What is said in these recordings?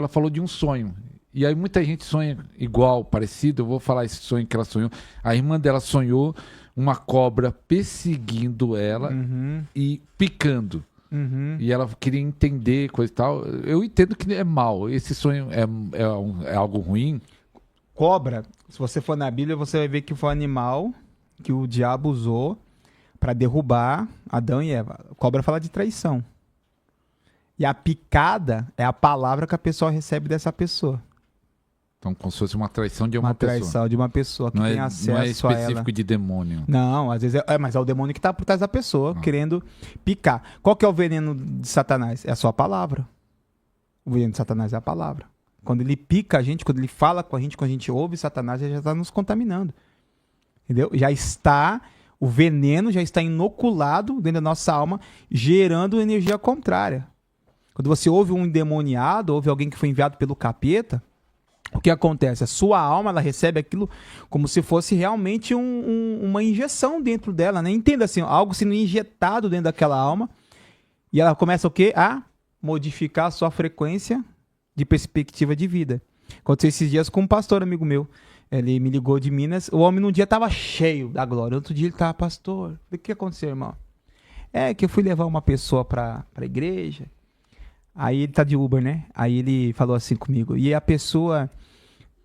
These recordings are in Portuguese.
ela falou de um sonho. E aí muita gente sonha igual, parecido. Eu vou falar esse sonho que ela sonhou. A irmã dela sonhou uma cobra perseguindo ela e picando. E ela queria entender coisa e tal. Eu entendo que é mal. Esse sonho é algo ruim. Cobra, se você for na Bíblia, você vai ver que foi um animal que o diabo usou para derrubar Adão e Eva. Cobra fala de traição. E a picada é a palavra que a pessoa recebe dessa pessoa. Então, como se fosse uma traição de uma pessoa. Uma traição de uma pessoa que tem acesso a ela. Não é específico de demônio. Não, às vezes mas é o demônio que está por trás da pessoa, querendo picar. Qual que é o veneno de Satanás? É a sua palavra. O veneno de Satanás é a palavra. Quando ele pica a gente, quando ele fala com a gente ouve Satanás, ele já está nos contaminando. Entendeu? O veneno já está inoculado dentro da nossa alma, gerando energia contrária. Quando você ouve um endemoniado, ouve alguém que foi enviado pelo capeta, o que acontece? A sua alma, ela recebe aquilo como se fosse realmente uma injeção dentro dela, né? Entenda assim, algo sendo injetado dentro daquela alma, e ela começa o quê? A modificar a sua frequência de perspectiva de vida. Aconteceu esses dias com um pastor amigo meu. Ele me ligou de Minas. O homem num dia estava cheio da glória. Outro dia ele estava, pastor, o que aconteceu, irmão? É que eu fui levar uma pessoa para a igreja. Aí ele tá de Uber, né? Aí ele falou assim comigo. E a pessoa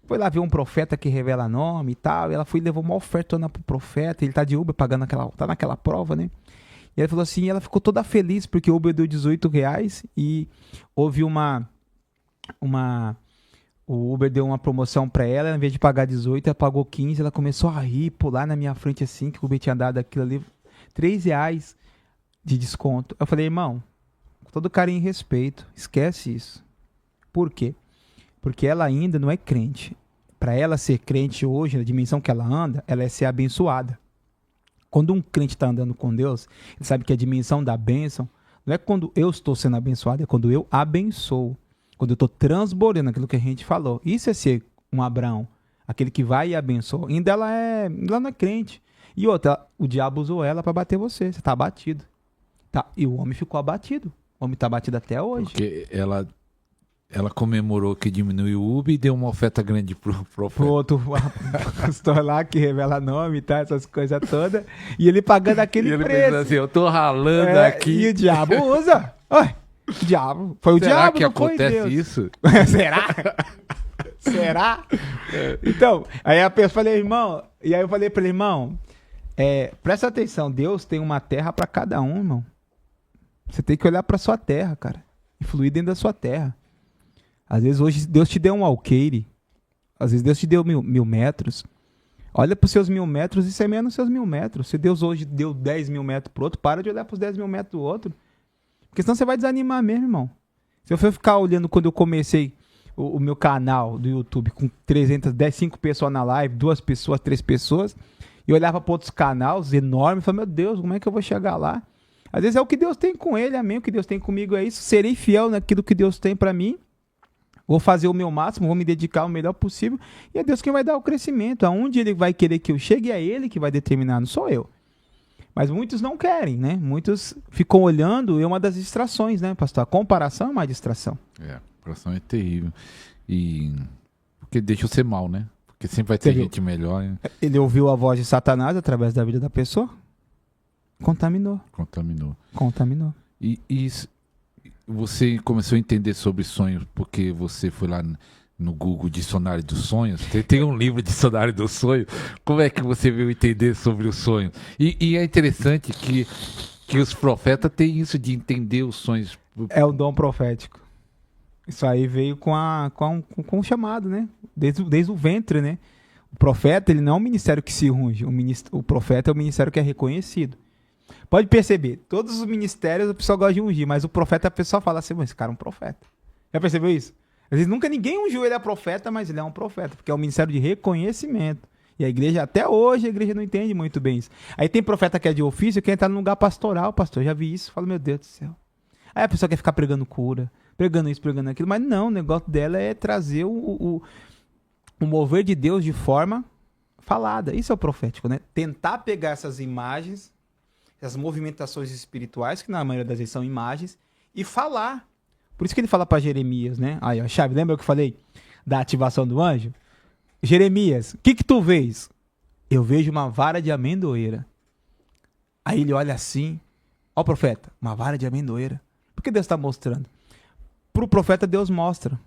foi lá ver um profeta que revela nome e tal. E ela foi e levou uma ofertona pro profeta. Ele tá de Uber pagando tá naquela prova, né? E ele falou assim, ela ficou toda feliz porque o Uber deu R$18 e houve o Uber deu uma promoção pra ela, em vez de pagar 18, ela pagou 15, ela começou a rir, pular na minha frente assim, que o Uber tinha dado aquilo ali, R$3 de desconto. Eu falei, irmão, com todo carinho e respeito, esquece isso. Por quê? Porque ela ainda não é crente. Para ela ser crente hoje, na dimensão que ela anda, ela é ser abençoada. Quando um crente está andando com Deus, ele sabe que a dimensão da bênção não é quando eu estou sendo abençoado, é quando eu abençoo. Quando eu estou transbordando aquilo que a gente falou. Isso é ser um Abraão, aquele que vai e abençoa. Ainda ela não é crente. E outra, o diabo usou ela para bater você. Você está abatido. Tá. E o homem ficou abatido. O homem está abatido até hoje. Porque ela comemorou que diminuiu o Uber e deu uma oferta grande pro profeta. Pro outro pastor lá que revela nome e tal, essas coisas todas. E ele pagando aquele e ele preço. Pensando assim, eu tô ralando aqui. E o diabo usa. Oi, o diabo. Foi o Será diabo, que não foi acontece Deus. isso? Será? Será? Então, aí eu falei, irmão, e aí eu falei pra ele, irmão, presta atenção, Deus tem uma terra pra cada um, irmão. Você tem que olhar pra sua terra, cara. E fluir dentro da sua terra. Às vezes hoje Deus te deu um alqueire. Às vezes Deus te deu 1.000 metros. Olha para os seus 1.000 metros e semeia nos seus 1.000 metros. Se Deus hoje deu 10.000 metros pro outro, para de olhar para os 10.000 metros do outro. Porque senão você vai desanimar mesmo, irmão. Se eu for ficar olhando quando eu comecei o meu canal do YouTube com 5 pessoas na live, 2 pessoas, 3 pessoas, e olhava para outros canais enormes e falava, meu Deus, como é que eu vou chegar lá? Às vezes é o que Deus tem com ele, amém? O que Deus tem comigo é isso. Serei fiel naquilo que Deus tem para mim. Vou fazer o meu máximo, vou me dedicar o melhor possível. E é Deus quem vai dar o crescimento. Aonde Ele vai querer que eu chegue, é Ele que vai determinar, não sou eu. Mas muitos não querem, né? Muitos ficam olhando, é uma das distrações, né, pastor? A comparação é uma distração. A comparação é terrível. Porque deixa eu ser mal, né? Porque sempre vai ter gente melhor. Hein? Ele ouviu a voz de Satanás através da vida da pessoa? Contaminou. E você começou a entender sobre sonhos porque você foi lá no Google Dicionário dos Sonhos. Tem um livro Dicionário dos Sonhos. Como é que você veio entender sobre os sonhos? E é interessante que os profetas têm isso de entender os sonhos. É o dom profético. Isso aí veio com o chamado, né? Desde o ventre, né? O profeta, ele não é um ministério que se unge. O profeta é um ministério que é reconhecido. Pode perceber, todos os ministérios a pessoa gosta de ungir, mas o profeta a pessoa fala assim, mas esse cara é um profeta. Já percebeu isso? Às vezes nunca ninguém ungiu ele a profeta, mas ele é um profeta, porque é um ministério de reconhecimento. E a igreja, até hoje, a igreja não entende muito bem isso. Aí tem profeta que é de ofício, que entra no lugar pastoral, pastor, já vi isso, falo, meu Deus do céu. Aí a pessoa quer ficar pregando cura, pregando isso, pregando aquilo, mas não, o negócio dela é trazer o mover de Deus de forma falada. Isso é o profético, né? Tentar pegar essas imagens, essas movimentações espirituais, que na maioria das vezes são imagens, e falar. Por isso que ele fala para Jeremias, né? Aí, ó, chave, lembra o que eu falei da ativação do anjo? Jeremias, o que tu vês? Eu vejo uma vara de amendoeira. Aí ele olha assim, ó, profeta, uma vara de amendoeira. Por que Deus está mostrando? Para o profeta Deus mostra,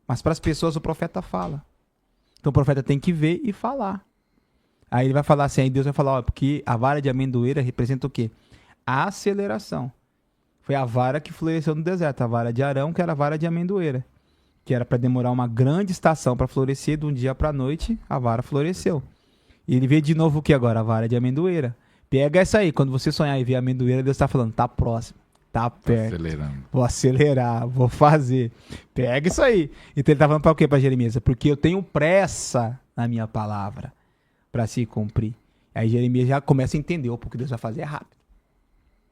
mas para as pessoas o profeta fala. Então o profeta tem que ver e falar. Aí ele vai falar assim, aí Deus vai falar, ó, porque a vara de amendoeira representa o quê? A aceleração. Foi a vara que floresceu no deserto, a vara de Arão, que era a vara de amendoeira, que era para demorar uma grande estação para florescer, de um dia para a noite, a vara floresceu. E ele vê de novo o que agora? A vara de amendoeira. Pega essa aí, quando você sonhar e ver a amendoeira, Deus está falando, tá próximo, tá perto. Acelerando. Vou acelerar, vou fazer. Pega isso aí. Então ele tá falando para o quê para Jeremias? Porque eu tenho pressa na minha palavra para se cumprir. Aí Jeremias já começa a entender, o que Deus vai fazer é rápido.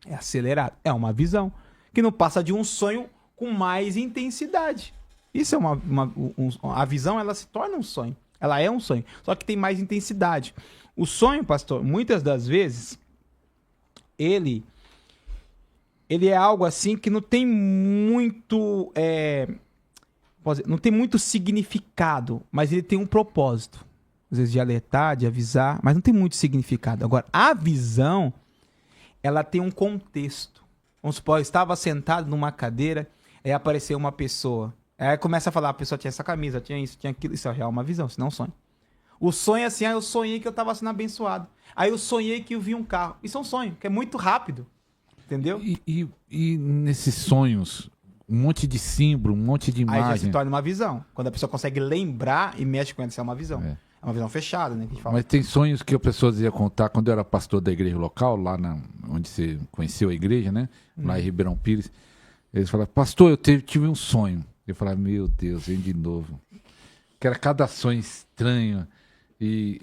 É acelerado. É uma visão que não passa de um sonho com mais intensidade. Isso é a visão, ela se torna um sonho. Ela é um sonho, só que tem mais intensidade. O sonho, pastor, muitas das vezes, ele é algo assim que não tem muito, não tem muito significado, mas ele tem um propósito. Às vezes de alertar, de avisar, mas não tem muito significado. Agora, a visão, ela tem um contexto. Vamos supor, eu estava sentado numa cadeira, aí apareceu uma pessoa. Aí começa a falar, a pessoa tinha essa camisa, tinha isso, tinha aquilo. Isso já é uma visão, isso não é um sonho. O sonho é assim, eu sonhei que eu estava sendo abençoado. Aí eu sonhei que eu vi um carro. Isso é um sonho, que é muito rápido. Entendeu? E nesses sonhos, um monte de símbolo, um monte de imagem. Aí já se torna uma visão. Quando a pessoa consegue lembrar e mexe com ela, isso é uma visão. É uma visão fechada, né? Que a gente fala. Mas tem sonhos que a pessoa ia contar quando eu era pastor da igreja local, lá onde você conheceu a igreja, né? Lá em Ribeirão Pires. Eles falavam, pastor, eu tive um sonho. Eu falava, meu Deus, vem de novo. Que era cada sonho estranho.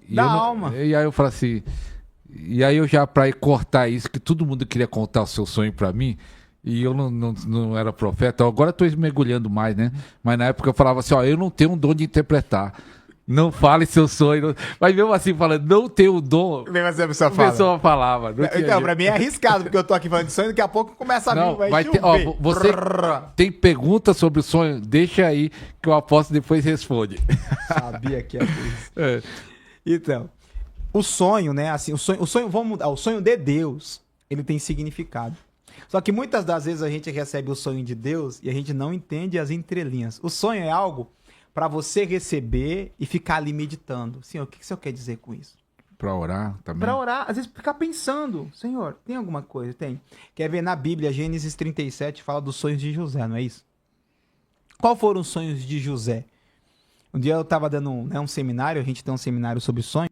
Da alma. E aí eu falo assim... E aí eu já, pra cortar isso, que todo mundo queria contar o seu sonho pra mim, e eu não era profeta, agora eu tô mergulhando mais, né? Mas na época eu falava assim, ó, eu não tenho um dom de interpretar. Não fale seu sonho. Não... Mas mesmo assim, falando, não tenho o dom. Mesmo assim a pessoa fala. A pessoa falava. Então, pra mim é arriscado, porque eu tô aqui falando de sonho, daqui a pouco começa a vir, vai ter, ó, você tem perguntas sobre o sonho? Deixa aí que o apóstolo depois responde. Sabia que ia ter isso. Então, o sonho, né? Assim, o sonho, vamos mudar. O sonho de Deus, ele tem significado. Só que muitas das vezes a gente recebe o sonho de Deus e a gente não entende as entrelinhas. O sonho é algo para você receber e ficar ali meditando. Senhor, o que o Senhor quer dizer com isso? Para orar também? Para orar, às vezes ficar pensando. Senhor, tem alguma coisa? Tem. Quer ver na Bíblia, Gênesis 37 fala dos sonhos de José, não é isso? Qual foram os sonhos de José? Um dia eu estava dando um seminário, a gente tem um seminário sobre sonhos.